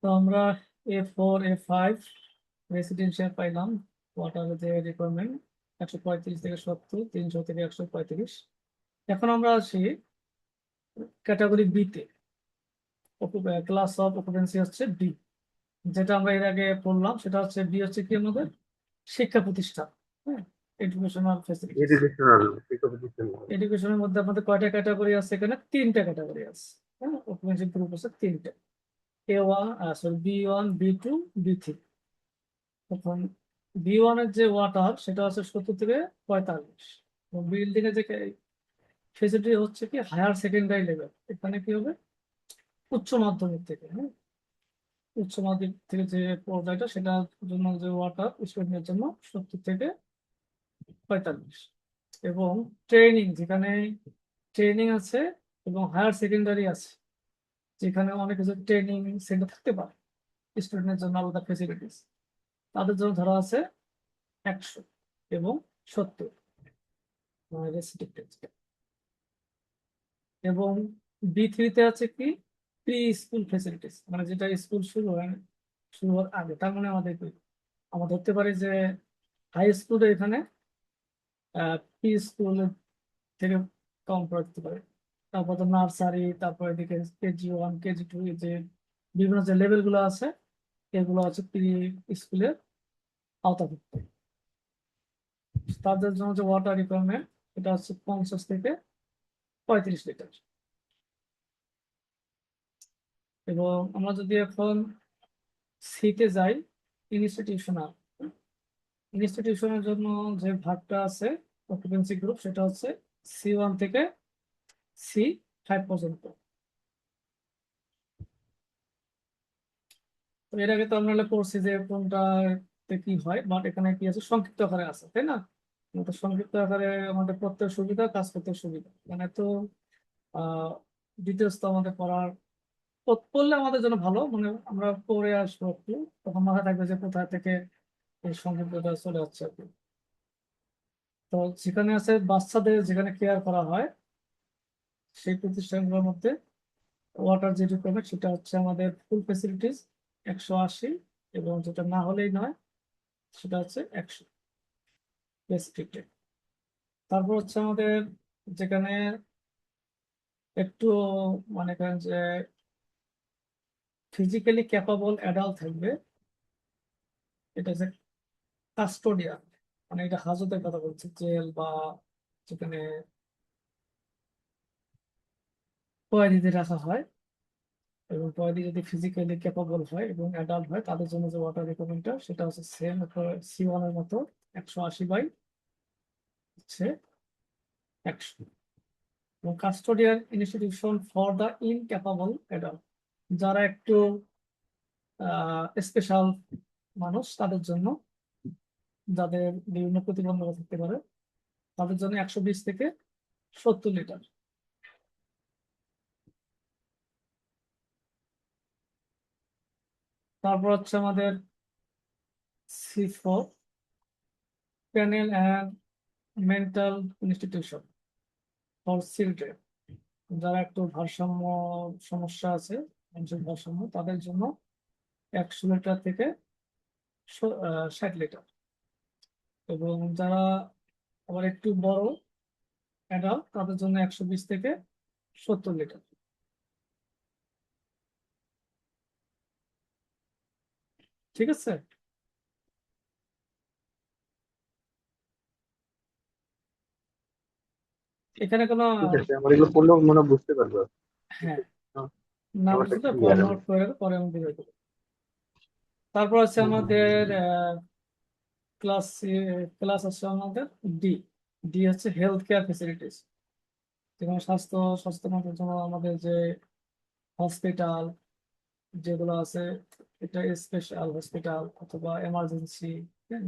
তো আমরা A4 A5 residential পাইলাম। ওয়াটার যে রিকোয়ারমেন্ট 135 থেকে 70, 300 থেকে 135। এখন আমরা আসি ক্যাটাগরি বি তে। ক্লাস অফ অকুপেন্সি হচ্ছে বি। যেটা আমরা এর আগে পড়লাম সেটা হচ্ছে বি, হচ্ছে কি আমাদের শিক্ষা প্রতিষ্ঠান। হ্যাঁ, এডুকেশনাল ফ্যাসিলিটিস। এডুকেশনাল শিক্ষা প্রতিষ্ঠান। এডুকেশনের মধ্যে আমাদের কয়টা ক্যাটাগরি আছে? এখানে তিনটা ক্যাটাগরি আছে। হ্যাঁ, অকুপেন্সি গ্রুপ আছে তিনটা। A1, sorry, B1 B2 B3। এখন B1 এর যে ওয়াটার সেটা হচ্ছে 70 থেকে 45। বিল্ডিং এর যে ফেসিলিটি হচ্ছে কি হায়ার সেকেন্ডারি লেভেল। এখানে কি হবে? উচ্চ মাধ্যমিক থেকে। হ্যাঁ, উচ্চ মাধ্যমিক থেকে যে পর্যায়টা সেটার জন্য যে ওয়াটার স্টুডেন্টের জন্য 70 থেকে 45। এবং ট্রেনিং, যেখানে ট্রেনিং আছে এবং হায়ার সেকেন্ডারি আছে, যেখানে অনেক কিছু ট্রেনিং সেন্টার থাকতে পারে স্টুডেন্টের জন্য আলাদা ফেসিলিটিস, তাদের জন্য ধরা আছে 100 এবং 70 রেস্ট্রিক্টেড। এবং B3-তে আছে কি প্রি স্কুল ফেসিলিটিস, মানে যেটা স্কুল শুরু হওয়ার আগে। তার মানে আমাদের কি, আমরা ধরতে পারি যে হাই স্কুলে এখানে প্রি স্কুল থেকে কম পড়তে পারে। তারপর তো নার্সারি, তারপর এদিকে KG1 KG2, যে বিভিন্ন যে লেভেল গুলো আছে এগুলো হচ্ছে প্রি স্কুলের আওতাভুক্ত। তাদের জন্য যে ওয়াটার রিকোয়ারমেন্ট এটা হচ্ছে 50 থেকে 35 লিটার। এবং আমরা যদি এখন সিতে যাই, ইনস্টিটিউশনাল। ইনস্টিটিউশনের জন্য যে ভাগটা আছে অকুপেন্সি গ্রুপ, সেটা হচ্ছে C1 থেকে C5 পর্যন্ত। তো এর আগে তো আমরা পড়ছি যে কোনটাতে কি হয়, বাট এখানে কি আছে সংক্ষিপ্ত আকারে আছে, তাই না? তো সংক্ষিপ্ত আকারে আমাদের পড়তে সুবিধা, কাজ করতে সুবিধা। মানে তো আহ ডিটেলস তো আমাদের পড়ার পড়লে আমাদের জন্য ভালো, মানে আমরা পড়ে আসবো একটু, তখন মাথায় থাকবে যে কোথা থেকে এই সংক্ষিপ্তটা চলে যাচ্ছে আর কি। তো যেখানে আছে বাচ্চাদের যেখানে কেয়ার করা হয় সেই প্রতিষ্ঠানগুলোর মধ্যে ওয়াটার যে রিকোয়ারমেন্ট সেটা হচ্ছে আমাদের ফুল ফেসিলিটিস 180, এবং যেটা না হলেই নয় সেটা হচ্ছে 100 রেস্ট্রিক্টেড। তারপর হচ্ছে আমাদের যেখানে একটু মনে করেন যে ফিজিক্যালি ক্যাপাবল অ্যাডাল্ট থাকবে, এটা হচ্ছে কাস্টোডিয়ান। মানে এটা হাজতের কথা বলছে, জেল বা যেখানে কয়েদিদের রাখা হয়। এবং কয়েদি যদি ফিজিক্যালি ক্যাপাবল হয় এবং অ্যাডাল্ট হয়, তাদের জন্য যে ওয়াটার রিকোয়ারমেন্টটা সেটা হচ্ছে সেম C1 এর মতো 180/100। এবং custodial institution for the incapable adult, যারা একটু স্পেশাল মানুষ, তাদের জন্য, যাদের বিভিন্ন প্রতিবন্ধকতা থাকতে পারে, তাদের জন্য 120 থেকে 70 লিটার। তারপর হচ্ছে আমাদের C4 panel and mental institution for children, যারা একটু ভারসাম্য সমস্যা আছে, মানসিক ভারসাম্য, তাদের জন্য 100 লিটার থেকে 60 লিটার। এবং যারা আবার একটু বড় অ্যাডাল্ট, তাদের জন্য 120 থেকে 70 লিটার। ঠিক আছে। এখানে কোনো ঠিক আছে, আমার এগুলো পড়লেও মনে হয় বুঝতে পারবো। হ্যাঁ, হ্যাঁ, না ব্যাপারটা বুঝলে পরে ক্লিয়ার নোট করে পরে আমি বুঝাই দেবো। তারপর আছে আমাদের ক্লাস ক্লাস আছে আমাদের ডি। ডি হচ্ছে হেলথ কেয়ার ফেসিলিটিস, যেমন স্বাস্থ্য সচেতনতার জন্য আমাদের যে হসপিটাল যেগুলো আছে, এটা স্পেশাল হসপিটাল অথবা এমার্জেন্সি,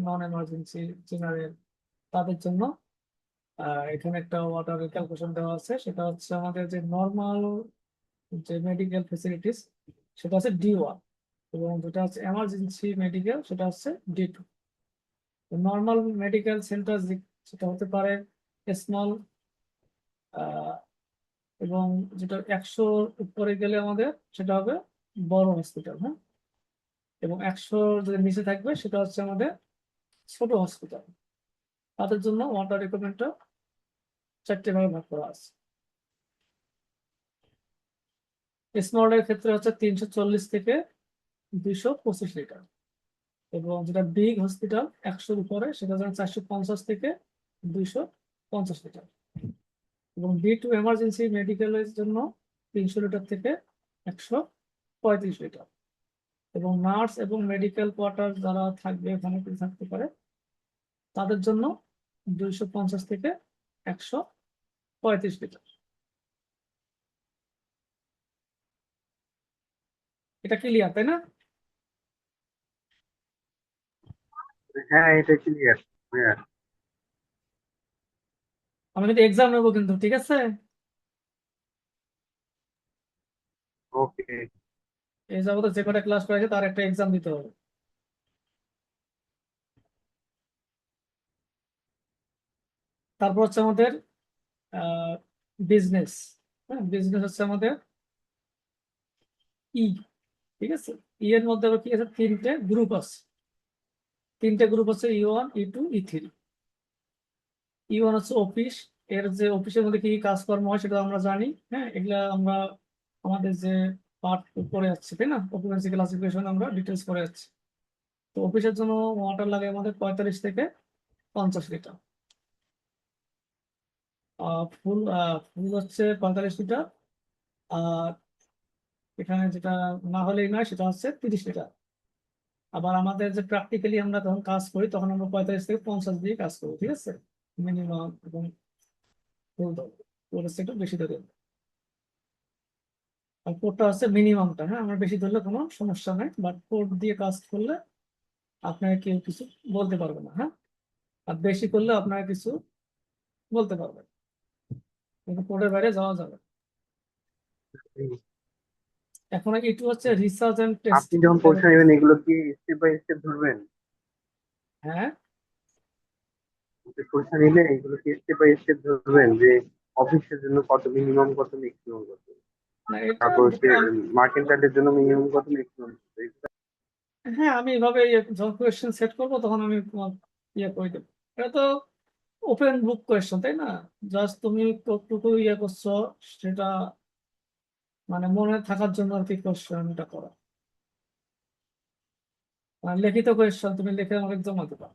নন এমার্জেন্সি, জেনারেল, তাদের জন্য এখানে একটা ওয়াটার ক্যালকুলেশন দেওয়া আছে। সেটা হচ্ছে আমাদের যে নর্মাল যে মেডিকেল ফেসিলিটিস সেটা হচ্ছে D1, এবং যেটা হচ্ছে এমার্জেন্সি মেডিকেল সেটা হচ্ছে D2। নর্মাল মেডিকেল সেন্টার সেটা হতে পারে স্মল, এবং যেটা 100 উপরে গেলে আমাদের সেটা হবে বড় হসপিটাল। হ্যাঁ, এবং 100 যে নিচে থাকবে সেটা হচ্ছে আমাদের ছোট হসপিটাল। তাদের জন্য ওয়াটার রিকোয়ারমেন্টটা 4টে ভাগে ভাগ করা আছে। স্মলের ক্ষেত্রে হচ্ছে 340 থেকে 225 লিটার, এবং যেটা বিগ হসপিটাল 100-র উপরে সেটা হচ্ছে 450 থেকে 250 লিটার, এবং B2 এমার্জেন্সি মেডিকেলের জন্য 300 লিটার থেকে 135 লিটার, এবং নার্স এবং মেডিকেল কোয়ার্টার যারা থাকবে ওখানে থাকতে পারে তাদের জন্য 250 থেকে 135 লিটার। এটা ক্লিয়ার, তাই না? হ্যাঁ, এটা ক্লিয়ার। হ্যাঁ। আমি কিন্তু এক্সাম নেবো কিন্তু, ঠিক আছে? ওকে। এই যাবতীয় যে কটা ক্লাস করেছে তার একটা এক্সাম দিতে হবে। তারপর হচ্ছে আমাদের বিজনেস। হ্যাঁ, বিজনেস হচ্ছে আমাদের ই, ঠিক আছে? এর মধ্যে আবার কি আছে, 3টে গ্রুপ আছে। 3টে গ্রুপ আছে, E1, E2, E3। E1 হচ্ছে অফিস। এর যে অফিসের মধ্যে কি কি কাজকর্ম হয় সেটা আমরা জানি। হ্যাঁ, এগুলা আমরা আমাদের যে পার্ট পড়ে যাচ্ছে, তাই না? অকুপেন্সি ক্লাসিফিকেশন আমরা ডিটেলস পড়ে যাচ্ছি। তো অফিসের জন্য ওয়াটার লাগে আমাদের 45 থেকে 50 লিটার। ফুল ফুল হচ্ছে 45 লিটার। আর এখানে যেটা না হলেই নয় সেটা হচ্ছে 30 লিটার। আবার আমাদের যে প্র্যাকটিক্যালি আমরা তখন কাজ করি তখন আমরা 45 থেকে 50 দিয়ে কাজ করি, ঠিক আছে? মিনিমাম এবং ফুল দল একটু বেশি ধরে। আর কোডটা হচ্ছে মিনিমামটা। হ্যাঁ, আমরা বেশি ধরলে কোনো সমস্যা নাই, বাট কোড দিয়ে কাজ করলে আপনাকে কেউ কিছু বলতে পারবে না। হ্যাঁ, আর বেশি করলে আপনাকে কিছু বলতে পারবে, কিন্তু কোডের বাইরে যাওয়া যাবে না। এখন একটু হচ্ছে রিসার্চ এন্ড আপনি টেস্টিং। যখন পরীক্ষা নেবেন এগুলো কি স্টেপ বাই স্টেপ ধরবেন? হ্যাঁ, যে পরীক্ষা নিলে এগুলো কি স্টেপ বাই স্টেপ ধরবেন, যে অফিসের জন্য কত মিনিমাম, কত ম্যাক্সিমাম কত, না এটা তারপর হচ্ছে মার্কেন্টাইলের জন্য মিনিমাম কত ম্যাক্সিমাম কত? হ্যাঁ, আমি এভাবে যখন কোয়েশ্চেন সেট করবো তখন আমি তোমার করে দেবো। এটা তো ওপেন বুক কোয়েশ্চেন, তাই না? জাস্ট তুমি কতটুকু করছো সেটা মানে মনে থাকার জন্য আর কি কোয়েশ্চেনটা করা। লিখিত কোয়েশ্চেন তুমি লিখে আমাকে জমা দেবা।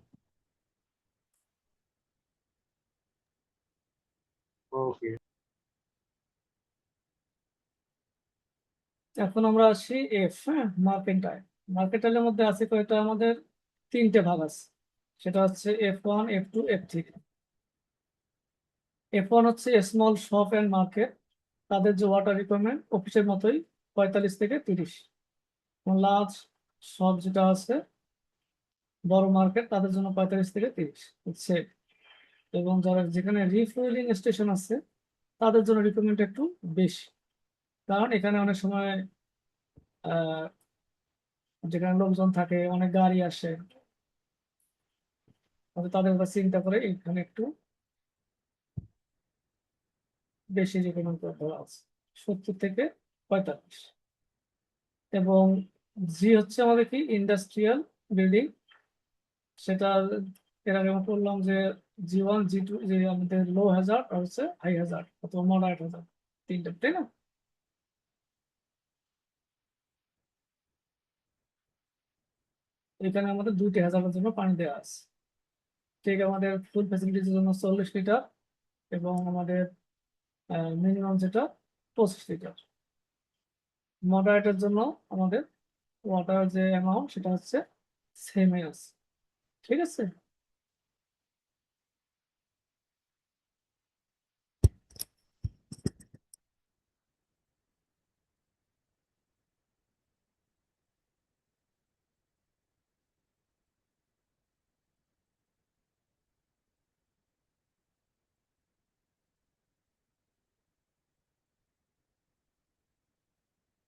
ওকে। এখন আমরা আসি এফ। হ্যাঁ, মার্কেন্টাইল। মার্কেন্টাইলের মধ্যে আছে কয়টা, আমাদের 3টে ভাগ আছে। সেটা হচ্ছে F1, F2, F3। F1 হচ্ছে স্মল শপ অ্যান্ড মার্কেট। তাদের যে ওয়াটার রিকোয়ারমেন্ট অফিসের মতোই 45 থেকে 30। লার্জ শপ যেটা আছে, বড় মার্কেট, তাদের জন্য 45 থেকে 30 হচ্ছে। এবং যারা যেখানে রিফুয়েলিং স্টেশন আছে তাদের জন্য রিকোয়ারমেন্ট একটু বেশি, কারণ এখানে অনেক সময় আহ যেখানে লোকজন থাকে, অনেক গাড়ি আসে, তাদের কথা চিন্তা করে এখানে একটু বেশি রিকমেন্ড করে ধরা আছে, 70 থেকে 45। এবং জি হচ্ছে আমাদের কি ইন্ডাস্ট্রিয়াল বিল্ডিং। সেটা এর আগে আমরা বললাম যে G1, G2 যে আমাদের লো হ্যাজার্ড আর হচ্ছে হাই হ্যাজার্ড অথবা মডারেট হ্যাজার্ড, 3টে, তাই না? এখানে আমাদের 2টে হ্যাজার্ডের জন্য পানি দেওয়া আছে। ঠিক, আমাদের ফুল ফ্যাসিলিটির জন্য 40 লিটার, এবং আমাদের মিনিমাম যেটা 25 লিটার। মডারেটের জন্য আমাদের ওয়াটার যে অ্যামাউন্ট সেটা হচ্ছে সেমই আছে, ঠিক আছে?